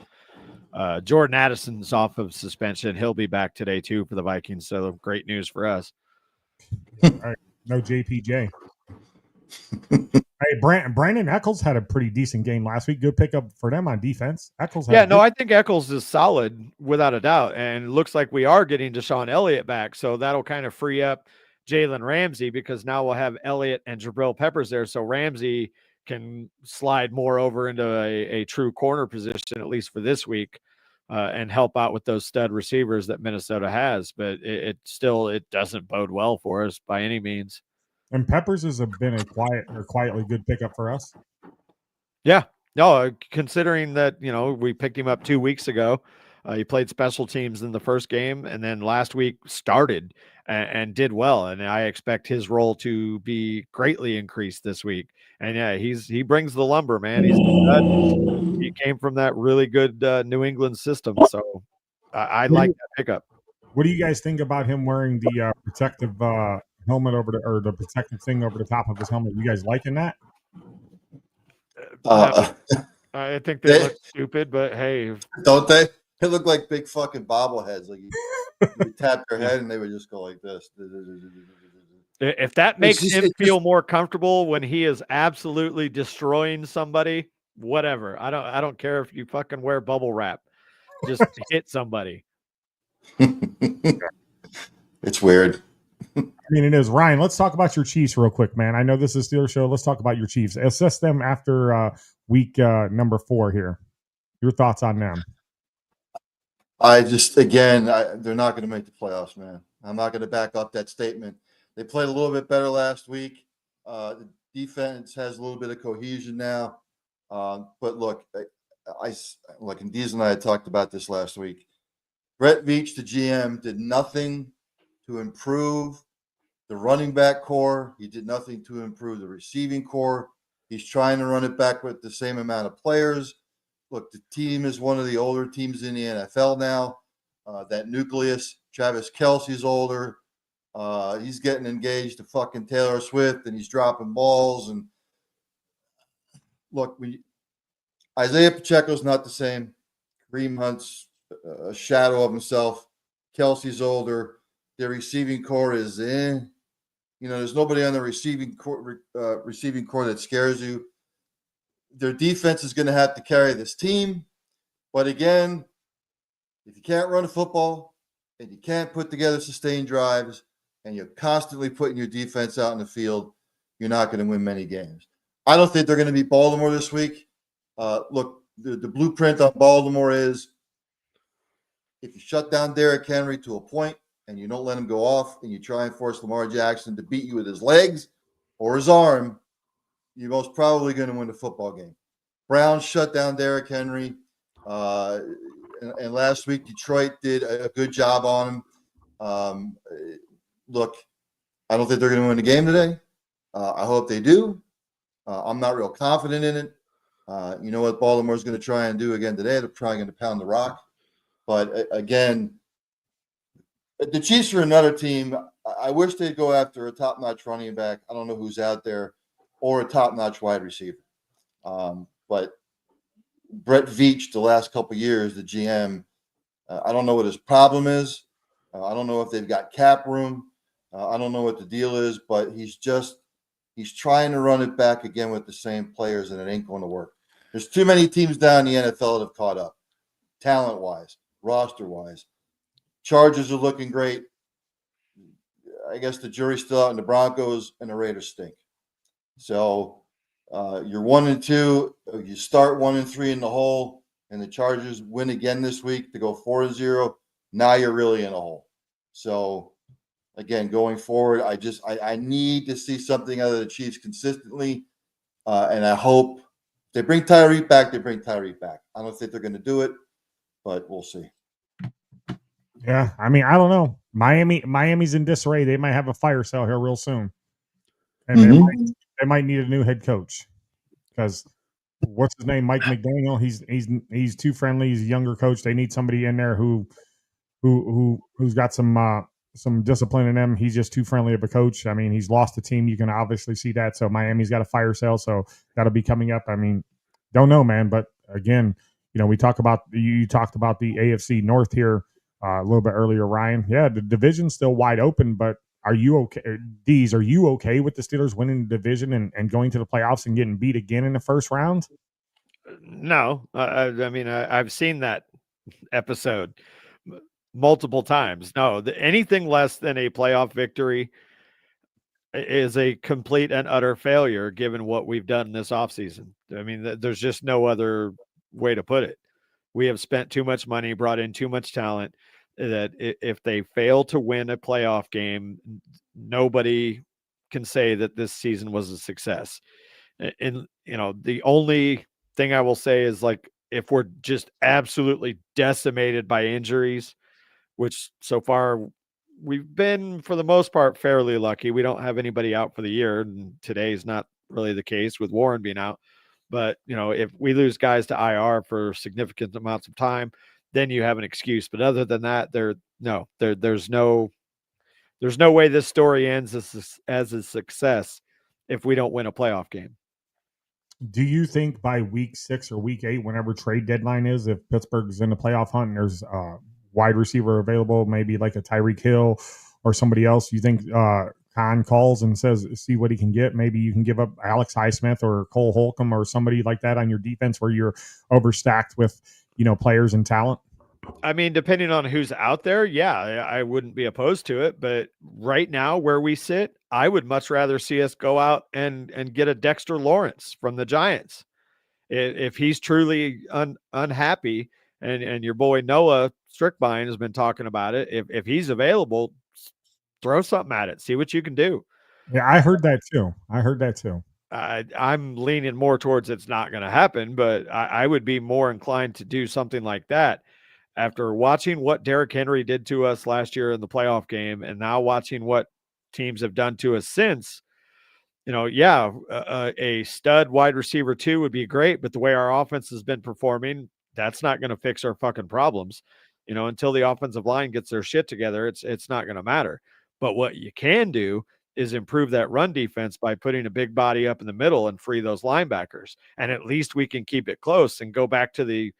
Jordan Addison's off of suspension. He'll be back today too for the Vikings. So great news for us. All right. No JPJ. Hey, Brandon Eccles had a pretty decent game last week. Good pickup for them on defense. Eccles. I think Eccles is solid without a doubt. And it looks like we are getting Deshaun Elliott back. So that'll kind of free up Jalen Ramsey, because now we'll have Elliott and Jabril Peppers there. So Ramsey can slide more over into a true corner position, at least for this week, and help out with those stud receivers that Minnesota has. But it doesn't bode well for us by any means. And Peppers has been a quietly good pickup for us. Yeah. No, considering that, we picked him up 2 weeks ago. He played special teams in the first game, and then last week started and did well. And I expect his role to be greatly increased this week. And yeah, he brings the lumber, man. He came from that really good New England system. So I like that pickup. What do you guys think about him wearing the protective helmet or the protective thing over the top of his helmet? You guys liking that? I think they look stupid, but hey, don't they? They look like big fucking bobbleheads. Like you tap their head and they would just go like this. If that makes him feel more comfortable when he is absolutely destroying somebody, whatever. I don't care if you fucking wear bubble wrap. Just hit somebody. It's weird. I mean, it is. Ryan, let's talk about your Chiefs real quick, man. I know this is Steelers show. Let's talk about your Chiefs. Assess them after week number 4 here. Your thoughts on them? I just, again, they're not going to make the playoffs, man. I'm not going to back up that statement. They played a little bit better last week. The defense has a little bit of cohesion now. But look, and Deez and I had talked about this last week. Brett Veach, the GM, did nothing to improve the running back core. He did nothing to improve the receiving core. He's trying to run it back with the same amount of players. Look, the team is one of the older teams in the NFL now. That nucleus, Travis Kelce's older. He's getting engaged to fucking Taylor Swift, and he's dropping balls. And look, Isaiah Pacheco's not the same. Kareem Hunt's a shadow of himself. Kelce's older. Their receiving core is in. There's nobody on the receiving core that scares you. Their defense is going to have to carry this team. But again, if you can't run a football and you can't put together sustained drives and you're constantly putting your defense out in the field, you're not going to win many games. I don't think they're going to beat Baltimore this week. Look, the blueprint on Baltimore is if you shut down Derrick Henry to a point and you don't let him go off and you try and force Lamar Jackson to beat you with his legs or his arm, you're most probably going to win the football game. Browns shut down Derrick Henry. And last week, Detroit did a good job on him. Look, I don't think they're going to win the game today. I hope they do. I'm not real confident in it. You know what Baltimore's going to try and do again today? They're probably going to pound the rock. But again, the Chiefs are another team. I wish they'd go after a top-notch running back. I don't know who's out there, or a top-notch wide receiver. But Brett Veach, the last couple of years, the GM, I don't know what his problem is. I don't know if they've got cap room. I don't know what the deal is, but he's trying to run it back again with the same players, and it ain't going to work. There's too many teams down in the NFL that have caught up, talent-wise, roster-wise. Chargers are looking great. I guess the jury's still out in the Broncos, and the Raiders stink. So you're 1-2. You start 1-3 in the hole, and the Chargers win again this week to go 4-0. Now you're really in a hole. So again, going forward, I need to see something out of the Chiefs consistently, and I hope they bring Tyreek back. They bring Tyreek back. I don't think they're going to do it, but we'll see. Yeah, I mean, I don't know. Miami's in disarray. They might have a fire sale here real soon, and they might need a new head coach because what's his name, Mike McDaniel. He's too friendly. He's a younger coach. They need somebody in there who's got some discipline in him. He's just too friendly of a coach. I mean, he's lost the team. You can obviously see that. So Miami's got a fire sale. So that'll be coming up. I mean, don't know, man. But again, you talked about the AFC North here a little bit earlier, Ryan. Yeah, the division's still wide open, but are you okay? Are you okay with the Steelers winning the division and going to the playoffs and getting beat again in the first round? No, I mean, I've seen that episode multiple times. No, anything less than a playoff victory is a complete and utter failure given what we've done this offseason. I mean, there's just no other way to put it. We have spent too much money, brought in too much talent, that if they fail to win a playoff game, nobody can say that this season was a success. And, the only thing I will say is, like, if we're just absolutely decimated by injuries, which so far we've been, for the most part, fairly lucky. We don't have anybody out for the year, and today's not really the case with Warren being out. But, if we lose guys to IR for significant amounts of time, then you have an excuse. But other than that, there's no way this story ends as a success if we don't win a playoff game. Do you think by week 6 or week 8, whenever trade deadline is, if Pittsburgh's in the playoff hunt and there's a wide receiver available, maybe like a Tyreek Hill or somebody else, you think Khan calls and says, see what he can get? Maybe you can give up Alex Highsmith or Cole Holcomb or somebody like that on your defense where you're overstacked with, players and talent? I mean, depending on who's out there, yeah, I wouldn't be opposed to it. But right now, where we sit, I would much rather see us go out and get a Dexter Lawrence from the Giants. If he's truly unhappy, and your boy Noah Strickbine has been talking about it, if he's available, throw something at it, see what you can do. Yeah, I heard that too. I'm leaning more towards it's not going to happen, but I would be more inclined to do something like that. After watching what Derrick Henry did to us last year in the playoff game, and now watching what teams have done to us since, a stud wide receiver 2 would be great, but the way our offense has been performing, that's not going to fix our fucking problems. Until the offensive line gets their shit together, it's not going to matter. But what you can do is improve that run defense by putting a big body up in the middle and free those linebackers. And at least we can keep it close and go back to the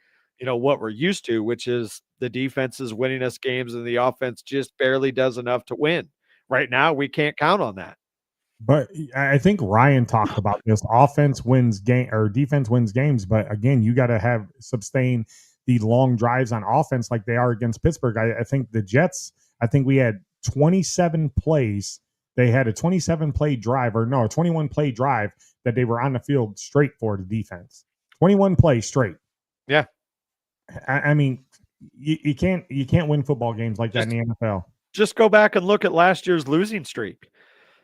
what we're used to, which is the defense is winning us games and the offense just barely does enough to win. Right now, we can't count on that. But I think Ryan talked about this. Offense wins game or defense wins games. But again, you got to sustain the long drives on offense like they are against Pittsburgh. I think the Jets, we had 27 plays. They had a 27 play drive a 21 play drive that they were on the field straight for the defense. 21 plays straight. Yeah. I mean, you can't win football games like that in the NFL. Just go back and look at last year's losing streak.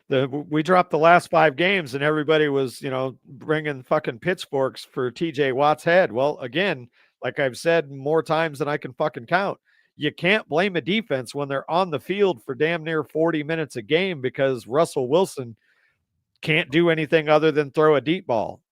We dropped the last 5 games and everybody was, bringing fucking pitchforks for TJ Watt's head. Well, again, like I've said more times than I can fucking count, you can't blame a defense when they're on the field for damn near 40 minutes a game because Russell Wilson can't do anything other than throw a deep ball.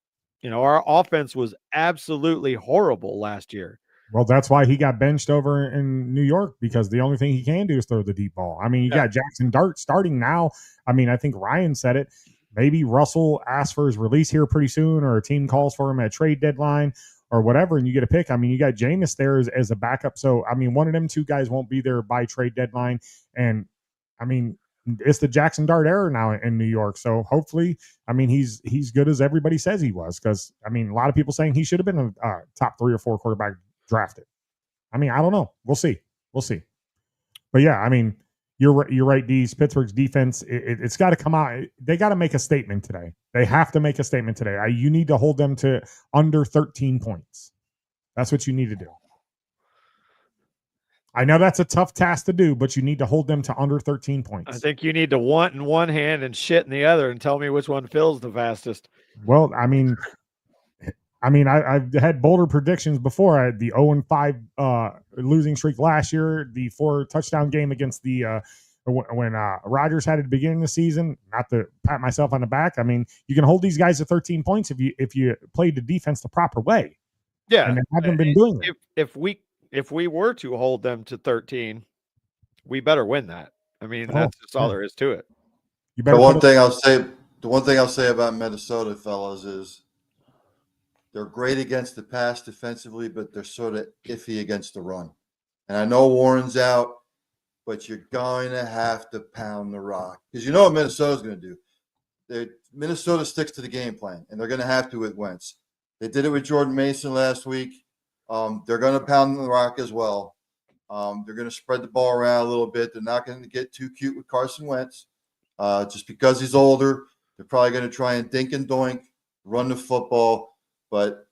Our offense was absolutely horrible last year. Well, that's why he got benched over in New York, because the only thing he can do is throw the deep ball. I mean, you got Jackson Dart starting now. I mean, I think Ryan said it. Maybe Russell asks for his release here pretty soon, or a team calls for him at trade deadline or whatever, and you get a pick. I mean, you got Jameis there as a backup. So, I mean, one of them two guys won't be there by trade deadline. And, I mean, it's the Jackson Dart era now in New York. So hopefully, I mean, he's good as everybody says he was, because, I mean, a lot of people saying he should have been a top 3 or 4 quarterback drafted. I mean, I don't know. We'll see. But yeah, I mean, you're right. Pittsburgh's defense, it's got to come out. They got to make a statement today. They have to make a statement today. You need to hold them to under 13 points. That's what you need to do. I know that's a tough task to do, but you need to hold them to under 13 points. I think you need to want in one hand and shit in the other, and tell me which one fills the fastest. Well, I mean, I've had bolder predictions before. I had the 0-5 losing streak last year, the 4 touchdown game against the when Rodgers had at the beginning of the season. Not to pat myself on the back. I mean, you can hold these guys to 13 points if you played the defense the proper way. Yeah, and they haven't been doing it. If we were to hold them to 13, we better win that. I mean, that's just all there is to it. The one thing I'll say about Minnesota, fellas, is they're great against the pass defensively, but they're sort of iffy against the run. And I know Warren's out, but you're going to have to pound the rock, because you know what Minnesota's going to do. Minnesota sticks to the game plan, and they're going to have to with Wentz. They did it with Jordan Mason last week. They're going to pound the rock as well. They're going to spread the ball around a little bit. They're not going to get too cute with Carson Wentz. Just because he's older, they're probably going to try and dink and doink, run the football. But,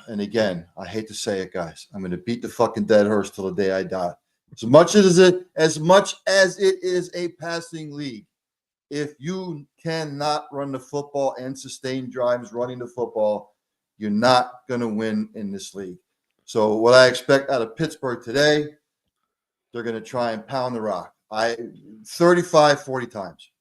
and again, I hate to say it, guys, I'm going to beat the fucking dead horse till the day I die. As much as it is a passing league, if you cannot run the football and sustain drives running the football, you're not going to win in this league. So what I expect out of Pittsburgh today, they're going to try and pound the rock. 35, 40 times.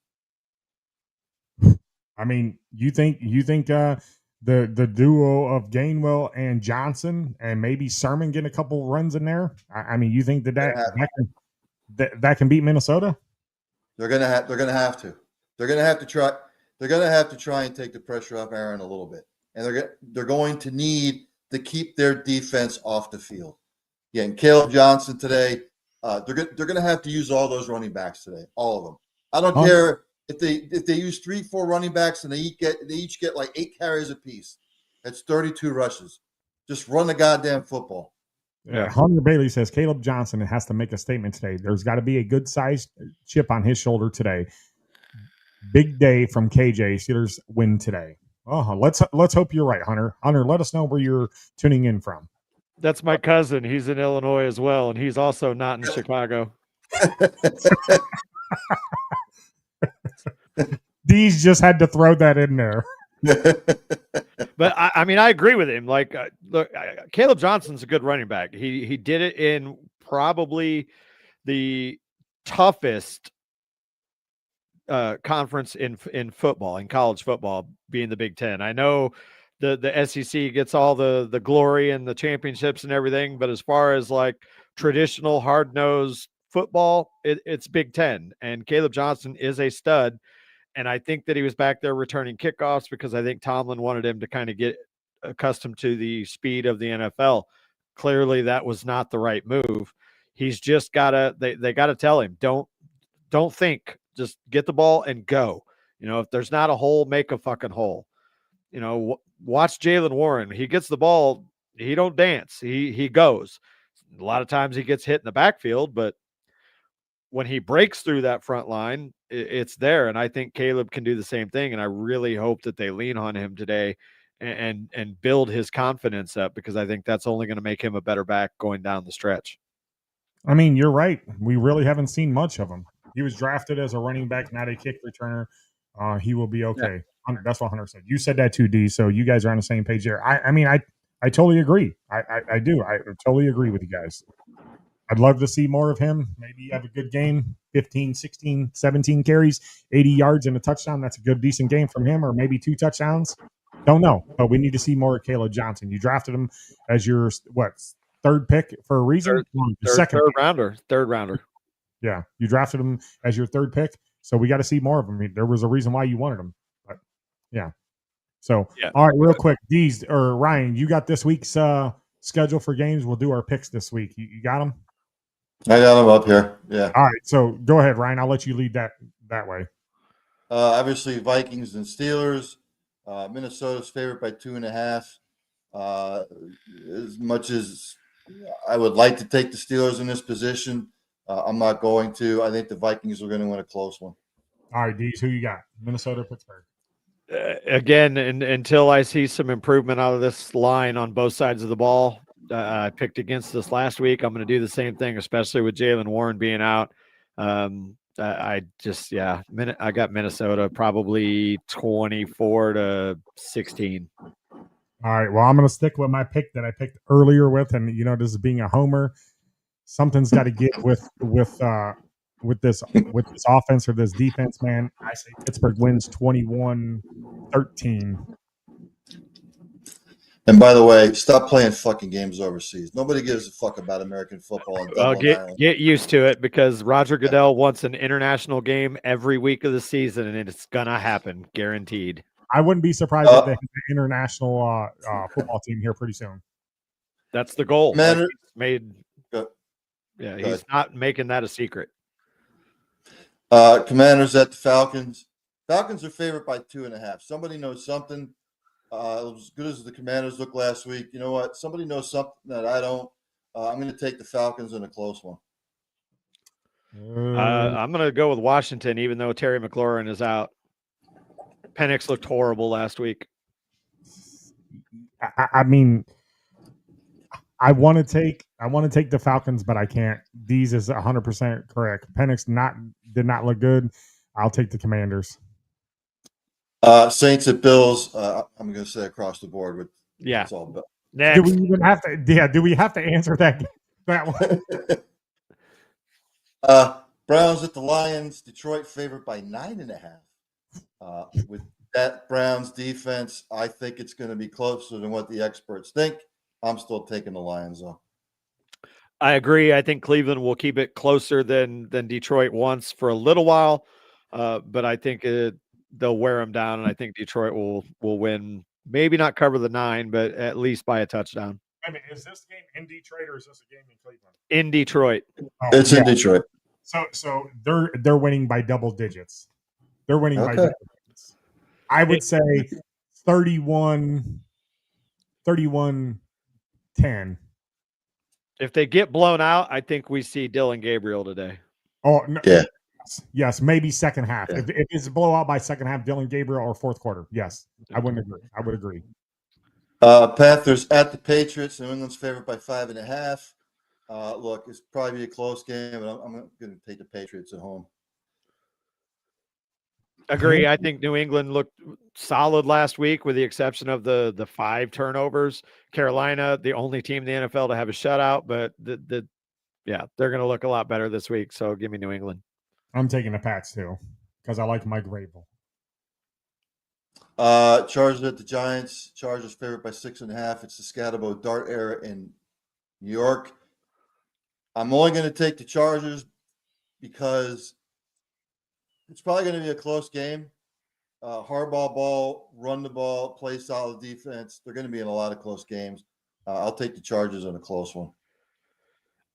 I mean, you think the duo of Gainwell and Johnson and maybe Sermon get a couple runs in there? I mean, you think that can beat Minnesota? They're gonna have to. They're gonna have to try and take the pressure off Aaron a little bit. and they're going to need to keep their defense off the field. Again, Caleb Johnson today, they're going to have to use all those running backs today, all of them. I don't care if they use 3-4 running backs and they each get like 8 carries apiece. That's 32 rushes. Just run the goddamn football. Yeah. Hunter Bailey says Caleb Johnson has to make a statement today. There's got to be a good sized chip on his shoulder today. Big day from KJ. Steelers win today. Let's hope you're right, Hunter. Hunter, let us know where you're tuning in from. That's my cousin. He's in Illinois as well, and he's also not in Chicago. D's just had to throw that in there. But I mean, I agree with him. Like, look, Caleb Johnson's a good running back. He did it in probably the toughest conference in football, in college football, being the Big Ten. I know the SEC gets all the glory and the championships and everything, but as far as like traditional hard-nosed football, it's Big Ten, and Caleb Johnson is a stud. And I think that he was back there returning kickoffs because I think Tomlin wanted him to kind of get accustomed to the speed of the NFL. Clearly that was not the right move. He's just gotta, they got to tell him, don't think, just get the ball and go. You know, if there's not a hole, make a fucking hole. You know, watch Jaylen Warren. He gets the ball. He don't dance. He goes. A lot of times he gets hit in the backfield, but when he breaks through that front line, it's there. And I think Caleb can do the same thing. And I really hope that they lean on him today and build his confidence up, because I think that's only going to make him a better back going down the stretch. I mean, you're right. We really haven't seen much of him. He was drafted as a running back, not a kick returner. He will be okay. Yeah. That's what Hunter said. You said that too, D. So you guys are on the same page there. I mean, I totally agree. I do. I totally agree with you guys. I'd love to see more of him. Maybe have a good game, 15, 16, 17 carries, 80 yards and a touchdown. That's a good, decent game from him, or maybe 2 touchdowns. Don't know, but we need to see more of Caleb Johnson. You drafted him as your, third pick for a reason? Third rounder. Yeah, you drafted him as your third pick, so we got to see more of him. There was a reason why you wanted him. But, yeah. So, yeah. All right, real quick, D's or Ryan, you got this week's schedule for games. We'll do our picks this week. You got them? I got them up here. Yeah. All right. So go ahead, Ryan. I'll let you lead that way. Obviously, Vikings and Steelers. Minnesota's favorite by 2.5. As much as I would like to take the Steelers in this position, I'm not going to. I think the Vikings are going to win a close one. All right, D's, who you got? Minnesota, Pittsburgh. Again, until I see some improvement out of this line on both sides of the ball. I picked against this last week. I'm going to do the same thing, especially with Jaylen Warren being out. I got Minnesota probably 24-16. All right. Well, I'm going to stick with my pick that I picked earlier with, and this is being a homer. Something's got to give with this offense or this defense, man. I say Pittsburgh wins 21-13. And by the way, stop playing fucking games overseas. Nobody gives a fuck about American football. Well, get used to it, because Roger Goodell wants an international game every week of the season, and it's gonna happen, guaranteed. I wouldn't be surprised if they have an international football team here pretty soon. That's the goal. He's He's not making that a secret. Commanders at the Falcons. Falcons are favored by 2.5. Somebody knows something. As good as the Commanders looked last week, you know what? Somebody knows something that I don't. I'm going to take the Falcons in a close one. I'm going to go with Washington, even though Terry McLaurin is out. Penix looked horrible last week. I mean, I want to take the Falcons, but I can't. These is 100% correct. Penix did not look good. I'll take the Commanders. Saints at Bills. I'm going to say across the board with it's all Bill. Next. Do we even have to? Yeah. Do we have to answer that one? Browns at the Lions. Detroit favored by 9.5. With that Browns defense, I think it's going to be closer than what the experts think. I'm still taking the Lions though. I agree. I think Cleveland will keep it closer than Detroit wants for a little while, but I think they'll wear them down, and I think Detroit will win maybe not cover the 9, but at least by a touchdown. I mean, is this game in Detroit or is this a game in Cleveland? In Detroit. Oh, It's in Detroit. So they're winning by double digits. They're winning by Okay. double digits. I would say 31 10. If they get blown out, I think we see Dylan Gabriel today. Oh, no, Yeah. yes, maybe second half. Yeah. If it's a blowout by second half, Dylan Gabriel or fourth quarter. Yes, I would agree. Panthers at the Patriots. New England's favored by 5.5. Look, it's probably a close game, but I'm going to take the Patriots at home. Agree. I think New England looked solid last week, with the exception of the 5 turnovers. Carolina, the only team in the NFL to have a shutout, but they're going to look a lot better this week. So give me New England. I'm taking the Pats too because I like Mike Vrabel. Chargers at the Giants. Chargers favored by 6.5. It's the Scatterbo Dart era in New York. I'm only going to take the Chargers because it's probably going to be a close game. Hardball ball, run the ball, play solid defense. They're going to be in a lot of close games. I'll take the Chargers in a close one.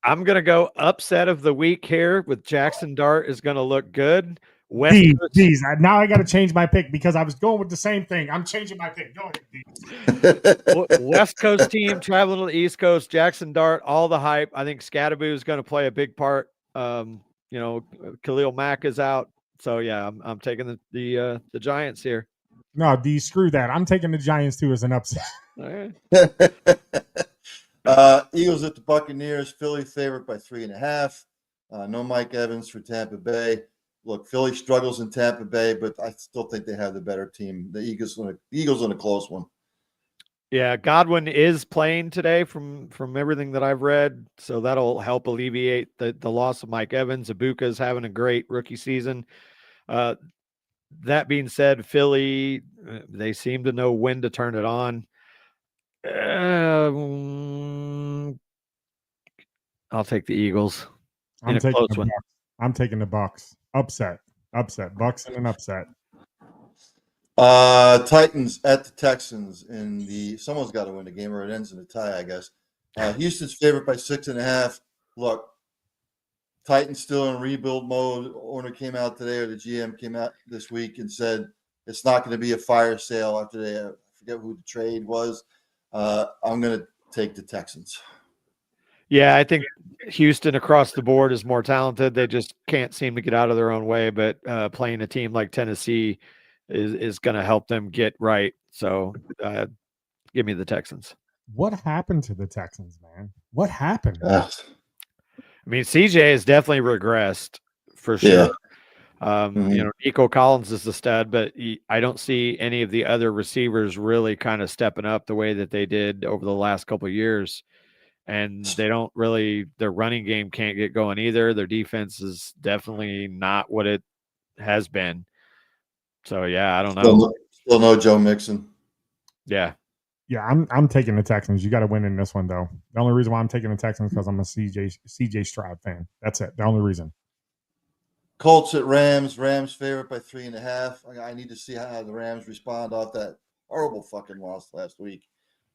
I'm going to go upset of the week here with Jackson Dart is going to look good. Geez, now I got to change my pick because I was going with the same thing. I'm changing my pick. Go ahead, West Coast team traveling to the East Coast. Jackson Dart, all the hype. I think Scatterbo is going to play a big part. Khalil Mack is out, so yeah, I'm taking the Giants here. No, D, screw that. I'm taking the Giants too as an upset. All right. Eagles at the Buccaneers. Philly favored by 3.5. No Mike Evans for Tampa Bay. Look, Philly struggles in Tampa Bay, but I still think they have the better team. The Eagles in a close one. Yeah, Godwin is playing today from everything that I've read, so that'll help alleviate the loss of Mike Evans. Ibuka's having a great rookie season. That being said, Philly, they seem to know when to turn it on. I'll take the Eagles. I'm taking the Bucks. Upset. Bucks in an upset. Titans at the Texans someone's got to win the game or it ends in a tie, I guess. Houston's favored by 6.5. Look, Titans still in rebuild mode. Owner came out today, or the GM came out this week and said it's not going to be a fire sale after I forget who the trade was. I'm going to take the Texans. Yeah, I think Houston across the board is more talented. They just can't seem to get out of their own way, but playing a team like Tennessee is going to help them get right. So give me the Texans. What happened to the Texans, man? What happened? I mean, CJ has definitely regressed for sure. Yeah. Nico Collins is the stud, but I don't see any of the other receivers really kind of stepping up the way that they did over the last couple of years. And they don't really, their running game can't get going either. Their defense is definitely not what it has been. So yeah, I don't know. Still no Joe Mixon. Yeah. Yeah, I'm taking the Texans. You got to win in this one, though. The only reason why I'm taking the Texans because I'm a CJ Stroud fan. That's it. The only reason. Colts at Rams. Rams favorite by 3.5. I need to see how the Rams respond off that horrible fucking loss last week.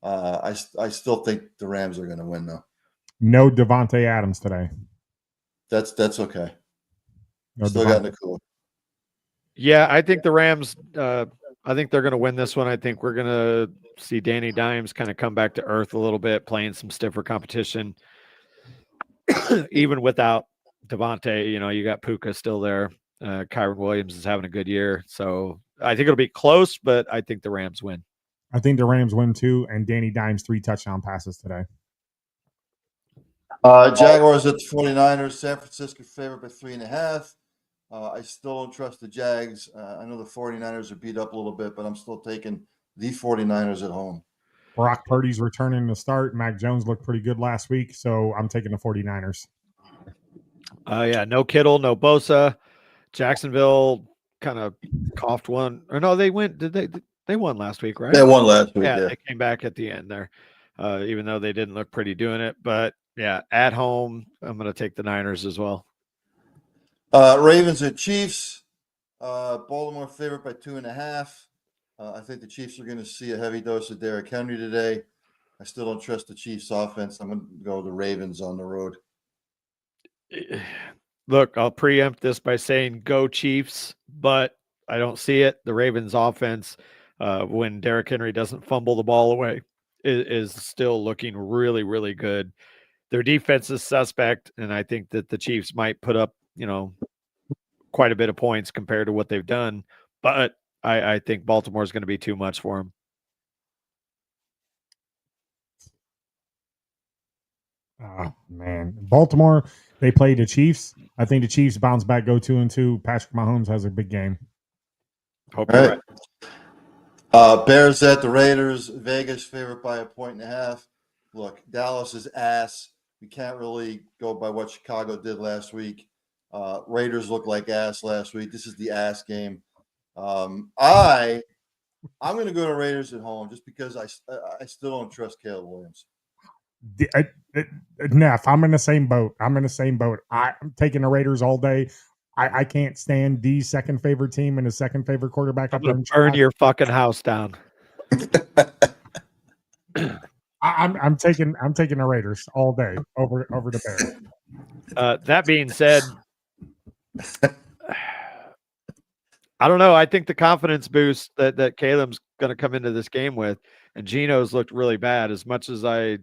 I still think the Rams are going to win, though. No Devontae Adams today. That's okay. No still got Nicole. Yeah, I think the Rams. I think they're going to win this one. I think we're going to see Danny Dimes kind of come back to earth a little bit, playing some stiffer competition, even without Devontae. You got Puka still there. Kyron Williams is having a good year, so I think it'll be close, but I think the Rams win. I think the Rams win too, and Danny Dimes 3 touchdown passes today. Jaguars at the 49ers. San Francisco favored by 3.5. I still don't trust the Jags. I know the 49ers are beat up a little bit, but I'm still taking the 49ers at home. Brock Purdy's returning to start. Mac Jones looked pretty good last week, so I'm taking the 49ers. Yeah, no Kittle, no Bosa. Jacksonville kind of coughed one. Or no, they went. Did they won last week, right? They won last week. Yeah, they came back at the end there, even though they didn't look pretty doing it. But yeah, at home, I'm going to take the Niners as well. Ravens at Chiefs. Baltimore favored by 2.5. I think the Chiefs are going to see a heavy dose of Derrick Henry today. I still don't trust the Chiefs offense. I'm going to go the Ravens on the road. Look, I'll preempt this by saying go Chiefs, but I don't see it. The Ravens offense, when Derrick Henry doesn't fumble the ball away, is still looking really, really good. Their defense is suspect, and I think that the Chiefs might put up, quite a bit of points compared to what they've done, but I think Baltimore is going to be too much for them. Oh, man. Baltimore, they play the Chiefs. I think the Chiefs bounce back, go 2-2. Patrick Mahomes has a big game. Hope you're right. Bears at the Raiders. Vegas favorite by 1.5. Look, Dallas is ass. We can't really go by what Chicago did last week. Raiders look like ass last week. This is the ass game. I'm going to go to Raiders at home just because I still don't trust Caleb Williams. Neff, I'm in the same boat. I'm taking the Raiders all day. I can't stand the second favorite team and the second favorite quarterback. I'm going to burn your fucking house down. I'm taking the Raiders all day over the Bears. That being said, I don't know. I think the confidence boost that Caleb's going to come into this game with, and Geno's looked really bad. As much as I,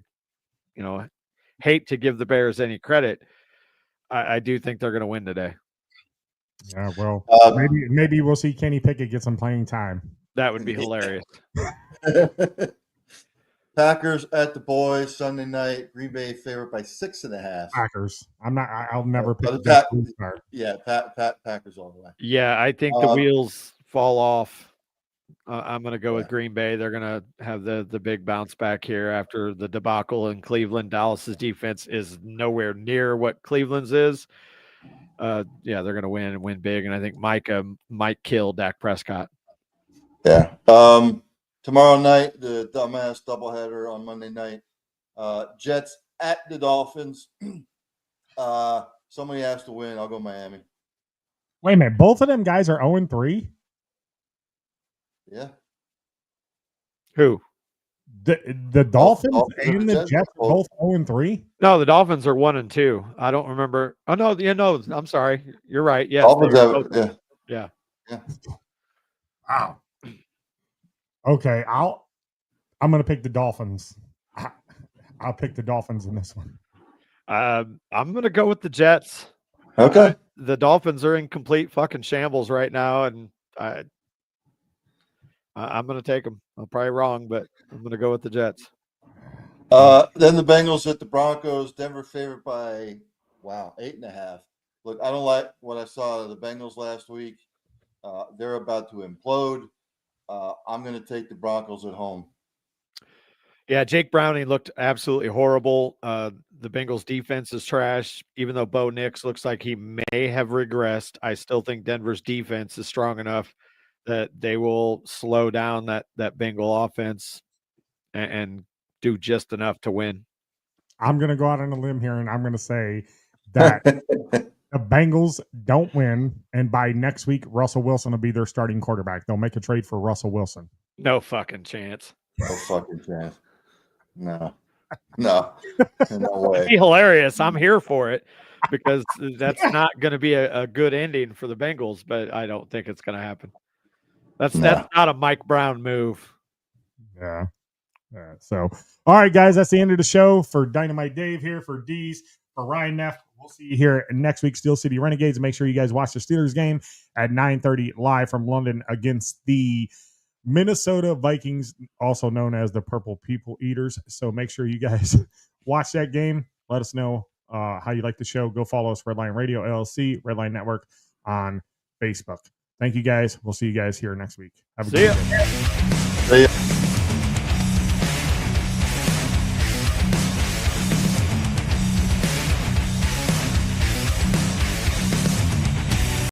hate to give the Bears any credit, I do think they're going to win today. Yeah, well, maybe we'll see Kenny Pickett get some playing time. That would be hilarious. Packers at the Boys Sunday night. Green Bay favorite by 6.5. Packers. I'll never pick Packers all the way. Yeah, I think the wheels fall off. I'm going to go with Green Bay. They're going to have the big bounce back here after the debacle in Cleveland. Dallas's defense is nowhere near what Cleveland's is. They're going to win and win big, and I think Micah might kill Dak Prescott. Yeah. Tomorrow night, the dumbass doubleheader on Monday night. Jets at the Dolphins. Somebody has to win. I'll go Miami. Wait a minute. Both of them guys are 0-3? Yeah. Who? The Dolphins and the Jets are both 0-3? No, the Dolphins are 1-2. I don't remember. Oh, no. I'm sorry. You're right. Yes. Yeah. Wow. Okay, I'm going to pick the Dolphins. I'll pick the Dolphins in this one. I'm going to go with the Jets. Okay. The Dolphins are in complete fucking shambles right now, and I'm going to take them. I'm probably wrong, but I'm going to go with the Jets. Then the Bengals at the Broncos. Denver favorite by 8.5. Look, I don't like what I saw of the Bengals last week. They're about to implode. I'm going to take the Broncos at home. Yeah, Jake Browning looked absolutely horrible. The Bengals defense is trash. Even though Bo Nix looks like he may have regressed, I still think Denver's defense is strong enough that they will slow down that Bengal offense and do just enough to win. I'm going to go out on a limb here, and I'm going to say that the Bengals don't win, and by next week, Russell Wilson will be their starting quarterback. They'll make a trade for Russell Wilson. No fucking chance. No fucking chance. No way. It'd be hilarious. I'm here for it because that's not going to be a good ending for the Bengals, but I don't think it's going to happen. That's not a Mike Brown move. Yeah. So, all right, guys, that's the end of the show. For Dynamite Dave here, for D's, for Ryan Neff. We'll see you here next week, Steel City Renegades. Make sure you guys watch the Steelers game at 9:30 live from London against the Minnesota Vikings, also known as the Purple People Eaters. So make sure you guys watch that game. Let us know how you like the show. Go follow us, Redline Radio LLC, Redline Network on Facebook. Thank you, guys. We'll see you guys here next week. Have a good day. See ya.